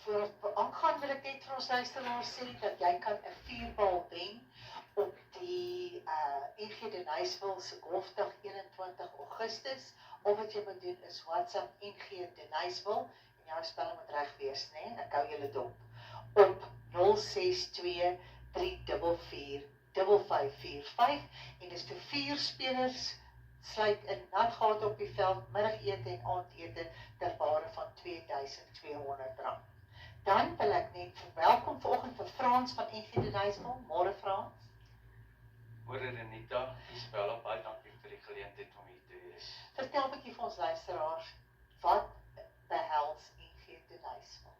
Voor we aangaan wil ek net vir ons luisteraars sê dat jy kan 'n vuurbal wen op die NG de Nysville se golfdag 21 Augustus. Of wat jy moet doen is WhatsApp NG de Nysville en jou spelling moet reg wees, né? Ek hou julle dop. Op 062 344 5545 en dis vir 4 spelers, sluit in natgate op die veld, middagete en aandete ter waarde van R2200. Dan wil ek net verwelkom vanoggend vir Frans van NG de Nysville. Môre Frans. Môre Renita, Isabella, baie dankie vir die geleentheid om hier te wees. Vertel 'n bietjie vir ons luisteraars, wat behels NG de Nysville?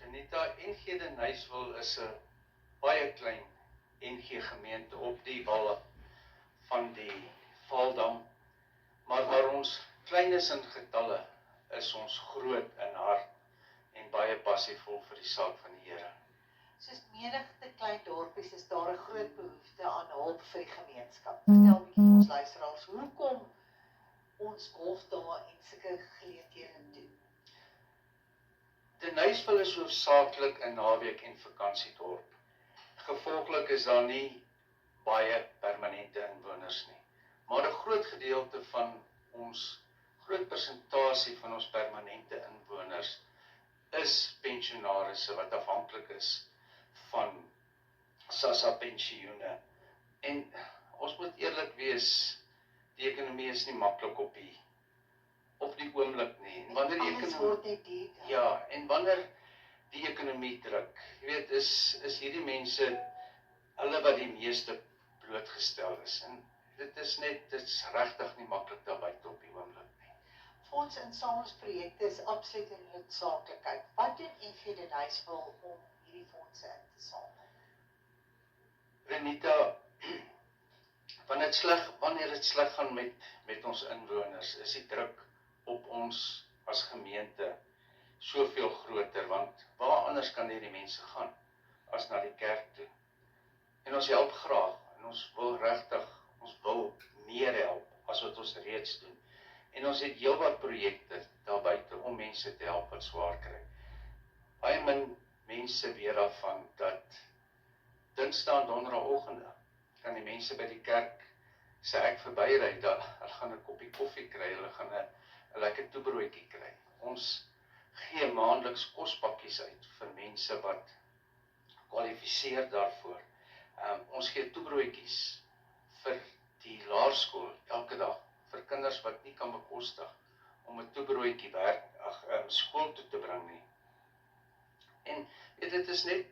Renita, NG de Nysville is 'n baie klein NG gemeente op die wal van die Vaaldam, maar waar ons klein is in getalle, is ons groot in hart en baie passievol vir die saak van die Here. Soos menigte klein dorpies is daar 'n groot behoefte aan hulp vir die gemeenskap. Vertel 'n bietjie vir ons luisteraars, hoekom ons golfdae en sulke geleenthede doen? De Nysville is hoofsaaklik 'n naweek en vakansiedorp. Gevolglik is daar nie baie permanente inwoners nie. Maar 'n groot gedeelte van groot persentasie van ons permanente inwoners is pensionarisse wat afhanklik is van SASSA pensioene. En ons moet eerlik wees, die ekonomie is nie maklik op die oomblik nie. En wanneer die ekonomie, ja, en wanneer die ekonomie druk, jy weet, is hierdie mense hulle wat die meeste blootgestel is. En dit is regtig nie maklik daar buite op die oomblik nie. Fondsinsamelingsprojekte is absoluut 'n noodsaaklikheid. Wat doen NG de Nysville om hierdie fondse in te samel? Renita, wanneer dit sleg gaan met ons inwoners, is die druk op ons as gemeente soveel groter, want waar anders kan hierdie mense gaan as na die kerk toe? En ons help graag, en ons wil meer help as wat ons reeds doen. En ons het heelwat projekte daar buite om mense te help wat swaar kry. Baie min mense weet daarvan dat Dinsdae en Donderdagoggende kan die mense by die kerk sê ek verbyry, dat hulle gaan 'n koppie koffie kry, hulle gaan 'n lekker toebroodjie kry. Ons gee maandeliks kospakkies uit vir mense wat kwalifiseer daarvoor. Ons gee toebroodjies vir die laerskool elke dag, vir kinders wat nie kan bekostig om 'n toebroodjie skool toe te bring nie. En dit is net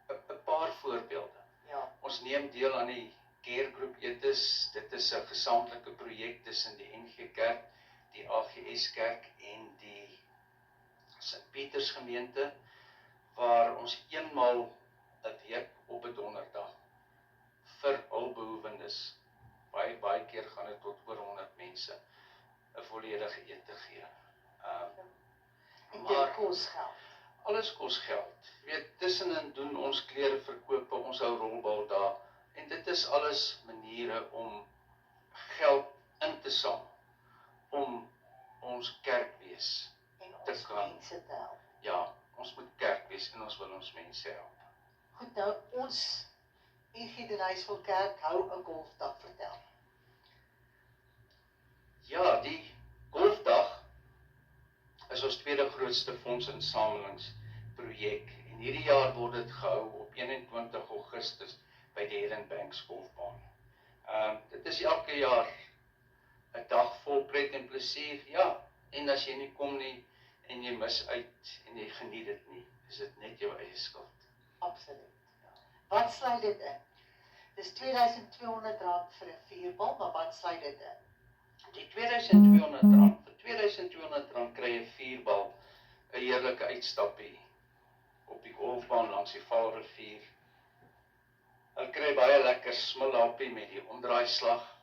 'n paar voorbeelde. Ja. Ons neem deel aan die care group etes. Dit is 'n gesamentlike projek tussen die NG Kerk, die AGS Kerk en die St. Pieters gemeente, waar ons eenmaal 'n week op 'n donderdag vir hulpbehoewendes, baie keer gaan dit tot oor 100 mense, 'n volledige ete gee. En dit kos geld. Alles kos geld. Jy weet, tussenin doen ons klere verkope, ons hou rolbal daar, en dit is alles maniere om geld in te samel, om ons kerkwees En te ons kan. mense te help. Ja, ons moet kerkwees en ons wil ons mense help. Goed, nou ons NG de Nysville Kerk hou 'n golfdag, vertel. Ja, die golfdag is ons tweede grootste fondsinsamelingsprojek. En hierdie jaar word dit gehou op 21 Augustus by die Herenbanks golfbaan. Dit is elke jaar 'n dag vol pret en plesier. Ja, en as jy nie kom nie en jy mis uit en jy geniet dit nie, is dit net jou eie skuld. Absoluut. Ja. Wat sluit dit in? Dis R2200 vir 'n vuurbal, maar wat sluit dit in? Die R2200, vir R2200 kry jy 'n vuurbal, 'n heerlike uitstappie op die golfbaan langs die Vaalrivier. Hulle kry baie lekker smulhappie met die omdraaislag.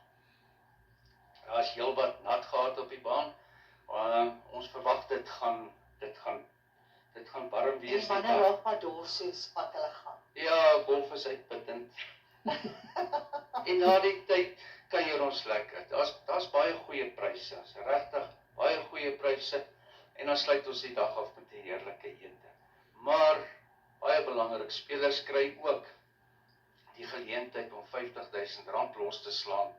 Daar is heelwat natgate op die baan. Ons verwag dit gaan warm wees. En wanneer raak maar dors soos wat hulle gaan? Ja, golf is uitputtend. En na die tyd kuier ons lekker. Daar's baie goeie pryse, regtig baie goeie pryse. En dan sluit ons die dag af met 'n heerlike ete. Maar baie belangrik, spelers kry ook die geleentheid om R50.000 los te slaan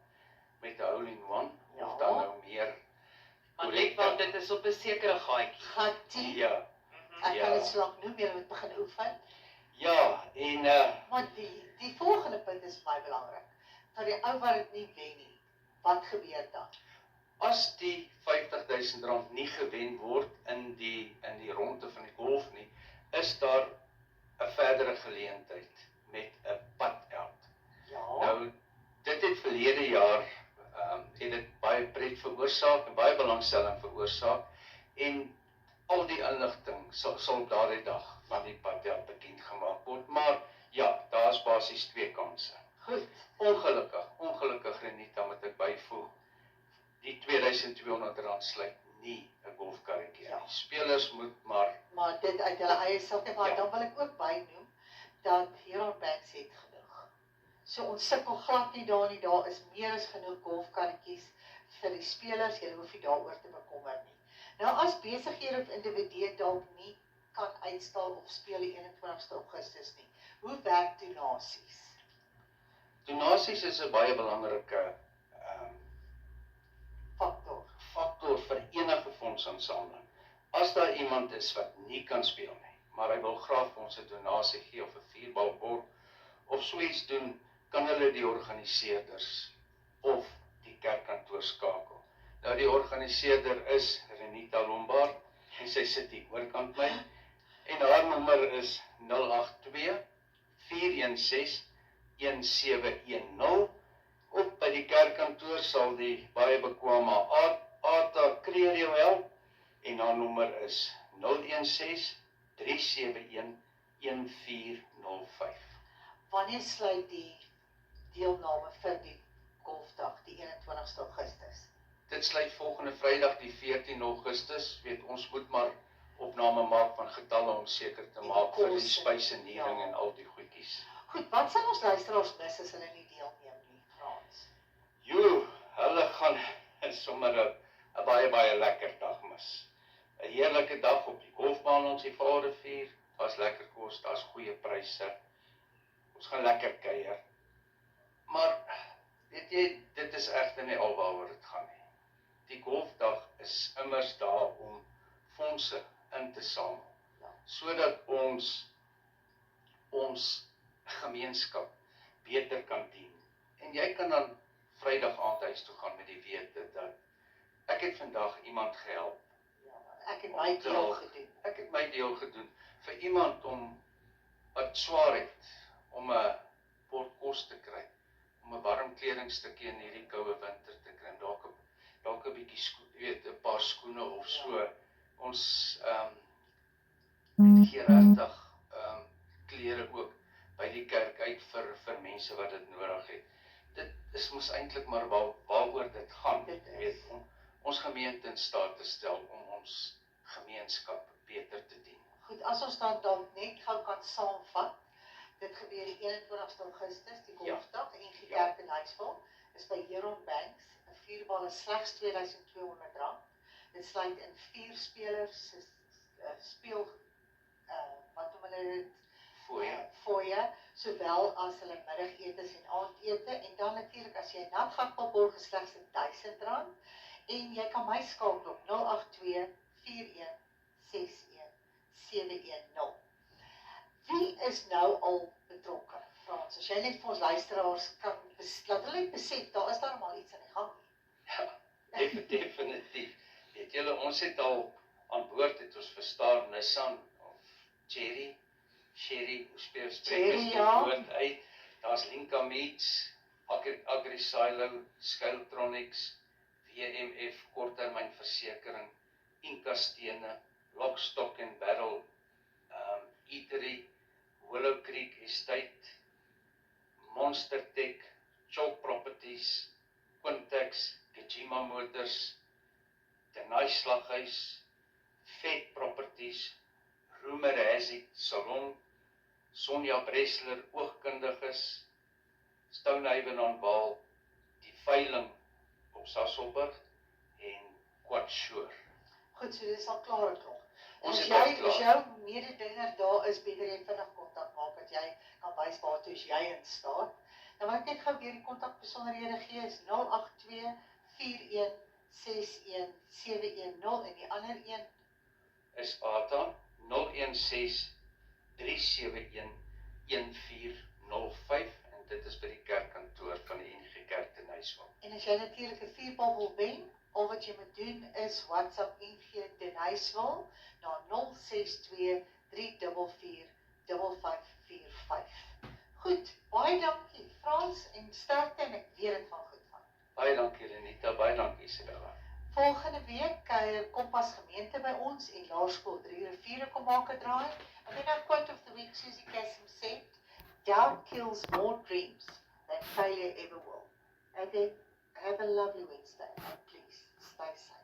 met 'n hole-in-one of dan nou meer. Maar net want dit is op 'n sekere gaatjie. Gat 10. Ja, Ek kan dit slag noem, jy moet begin oefen. ja, en Maar die volgende punt is baie belangrik. Vir die ou wat dit nie wen nie, wat gebeur dan? as die R50.000 nie gewen word in die ronde van die golf nie, is daar 'n verdere geleentheid met 'n padeld. Ja. Nou, dit het verlede jaar het dit baie pret veroorsaak en baie belangstelling veroorsaak en al die inligting sal op daardie dag van die padeld bekend gemaak word, maar ja, daar is basies 2 kanse. Goed. Ongelukkig Renita, moet ek byvoeg, die R2.200 sluit nie 'n golfkarretjie Ja. nie. Spelers moet maar dit uit hulle eie sak, maar Ja. dan wil ek ook bynoem dat Huron Banks het genoeg. So ons sukkel glad nie daar is meer as genoeg golfkarretjies vir die spelers, jy hoef nie daaroor te bekommer nie. Nou as besighede of individue dalk nie kan uitstal of speel die 21ste Augustus nie, hoe werk donasies? donasies is 'n baie belangrike faktor vir enige fondsinsameling. As daar iemand is wat nie kan speel nie, maar hy wil graag vir ons 'n donasie gee of 'n vuurbalbord of so iets doen, kan hulle die organiseerders of die kerkkantoor skakel. Nou die organiseerder is Renita Lombard en sy sit hier oorkant my en haar nommer is 082 416 1710 of by die kerkkantoor sal die baie bekwame Ata Kreer jou help en haar nommer is 016 371 1405. Wanneer sluit die deelname vir die golfdag, die 21ste Augustus? Dit sluit volgende Vrydag die 14 Augustus, weet ons moet maar opname maak van getalle om seker te Die maak vir die kosse, spysenering ja. en al die goedjies. Goed, wat sal ons luisteraars mis as hulle nie deelneem nie, Frans? Hulle gaan sommer 'n baie lekker dag mis. 'n Heerlike dag op die golfbaan langs die Vaalrivier, daar's lekker kos, daar's goeie pryse. Ons gaan lekker kuier. Maar weet jy, dit is egter nie alwaaroor dit gaan nie. Die golfdag is immers daar om fondse in te samel, sodat ons gemeenskap beter kan dien. En jy kan dan Vrydag aand huis toe gaan met die wete dat ek het vandag iemand gehelp. Ja, ek het my deel gedoen. Ek het my deel gedoen vir iemand wat swaar het om 'n bord kos te kry, om 'n warm kledingstukkie in hierdie koue winter te kry, dalk 'n bietjie 'n paar skoene of so. Ons gee regtig klere ook by die kerk uit vir mense wat dit nodig het. Dit is mos eintlik maar waaroor dit gaan, jy weet, om ons gemeente in staat te stel om ons gemeenskap beter te dien. Goed, as ons dan net gou kan saamvat, dit gebeur die 21ste Augustus, die golfdag, en die kerk in Huisville, is by Huron Banks, 'n vuurbal is slegs R2.200. Dit sluit in 4 spelers speel, wat noem hulle dit? Fooie, sowel as hulle middagetes en aandete, en dan natuurlik as jy 'n natgatbalbord geslegs R1000, en jy kan my skakel op 082 4161 710. Wie is nou al betrokke, Frans? As jy net vir ons luisteraars kan laat hulle net besef, daar is darmal iets aan die gang. Ja, definitief. Weet julle, ons het al aan boord het ons verstaan Nissan of Cherry, hoe spreek ons die woord uit? Daar's Linka Meats, Agri-Silo, Skyltronics, WMF, korttermynversekering, Inca Stene, Lock, Stock and Barrel, Eatery, Willow Creek Estate, Monster Tech, Chalk Properties, Quintex, Kajima Motors, Denai Slaghuis, Vet Properties, Rumer Haziq Salon, Sonja Bresler, oogkundiges, Stonehaven aan Waal, die veiling op Sasolburg en Quatshore. Goed, so dis al klaar klop. Ons As het al jy as klaar. jou mededinger daar is, beter jy vinnig kontak maak dat jy kan wys waartoe jy in staat. Dan wil ek net gou weer die kontakbesonderhede gee, is 082 41 61 710 en die ander een Is ATA 016 371 1405 en dit is by die kerkkantoor van die NG Kerk te Nyswil. En as jy natuurlik 'n vuurbal wil wen, al wat jy moet doen is WhatsApp NG Denyswil na 062 344 5545. Goed, baie dankie Frans en sterkte en ek weet dit van goed van. Baie dankie Renita, baie dankie Isabella. Volgende week kuier Kompas gemeente by ons en Laerskool 3 Riviere kom maak 'n draai. And then our quote of the week, Susie Cassim said, doubt kills more dreams than failure ever will. Okay, have a lovely Wednesday and please stay safe.